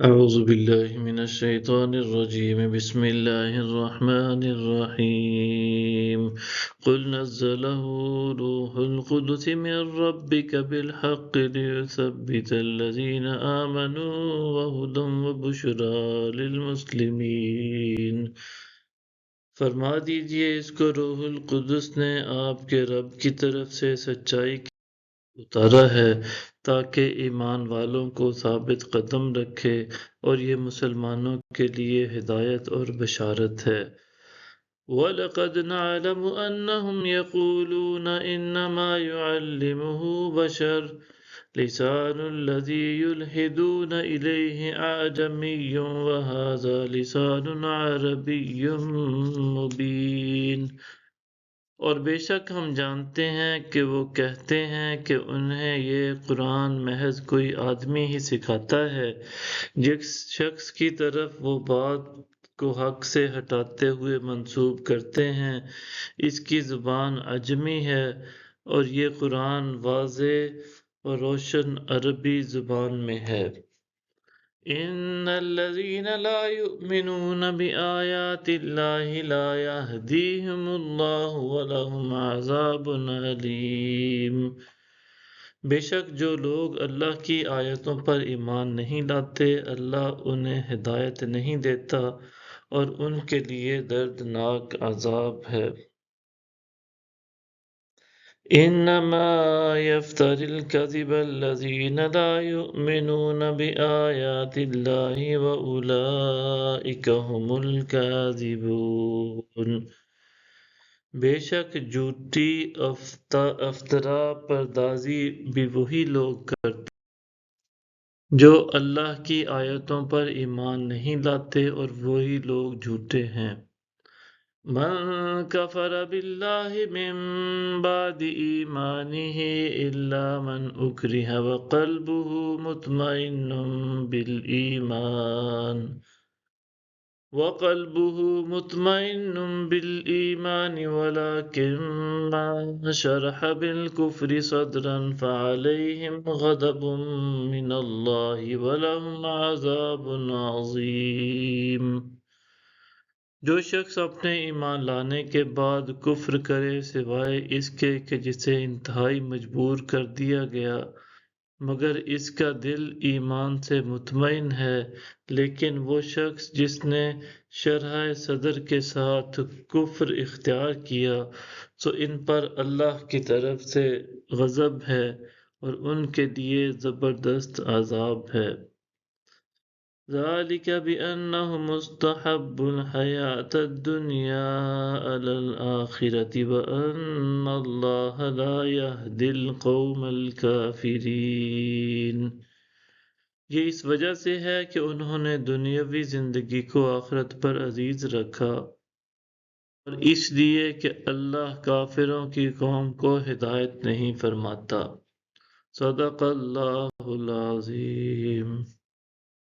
أعوذ بالله من الشيطان الرجيم بسم الله الرحمن الرحيم قل نزله روح القدس من ربك بالحق ليثبت الذين آمنوا وهدى وبشرى للمسلمين۔ فرما دیجئے اس کو روح القدس نے آپ کے رب کی طرف سے سچائی اتارا ہے تاکہ ایمان والوں کو ثابت قدم رکھے، اور یہ مسلمانوں کے لیے ہدایت اور بشارت ہے۔ وَلَقَدْ نَعْلَمُ أَنَّهُمْ يَقُولُونَ إِنَّمَا يُعَلِّمُهُ بَشَرٌ لِسَانُ الَّذِي يُلْحِدُونَ إِلَيْهِ أَعْجَمِيٌّ وَهَذَا لِسَانٌ عَرَبِيٌّ مُبِينٌ۔ اور بے شک ہم جانتے ہیں کہ وہ کہتے ہیں کہ انہیں یہ قرآن محض کوئی آدمی ہی سکھاتا ہے، جس شخص کی طرف وہ بات کو حق سے ہٹاتے ہوئے منسوب کرتے ہیں، اس کی زبان عجمی ہے، اور یہ قرآن واضح اور روشن عربی زبان میں ہے۔ ان الذين لا يؤمنون بآيات الله لا يهديهم الله ولهم عذاب أليم۔ بے شک جو لوگ اللہ کی آیتوں پر ایمان نہیں لاتے، اللہ انہیں ہدایت نہیں دیتا، اور ان کے لیے دردناک عذاب ہے۔ انما يفتر الكذب الذين لا يؤمنون بآيات الله واولئك هم الكاذبون۔ بے شک جھوٹی افطرا پردازی بھی وہی لوگ کرتے جو اللہ کی آیتوں پر ایمان نہیں لاتے، اور وہی لوگ جھوٹے ہیں۔ من کفر باللہ من بعد ایمانہ الا من اکرہ وقلبہ مطمئن بالایمان ولکن من شرح بالکفر صدرا فعلیہم غضب من اللہ ولہم عذاب عظیم۔ جو شخص اپنے ایمان لانے کے بعد کفر کرے سوائے اس کے کہ جسے انتہائی مجبور کر دیا گیا، مگر اس کا دل ایمان سے مطمئن ہے، لیکن وہ شخص جس نے شرح صدر کے ساتھ کفر اختیار کیا، تو ان پر اللہ کی طرف سے غضب ہے، اور ان کے لیے زبردست عذاب ہے۔ ذَلِكَ بِأَنَّهُمُ اسْتَحَبُّوا الْحَيَاةَ الدُّنْيَا عَلَى الْآخِرَةِ وَأَنَّ اللَّهَ لَا يَهْدِي الْقَوْمَ الْكَافِرِينَ۔ یہ اس وجہ سے ہے کہ انہوں نے دنیاوی زندگی کو آخرت پر عزیز رکھا، اور اس لیے کہ اللہ کافروں کی قوم کو ہدایت نہیں فرماتا۔ صدق اللہ العظیم۔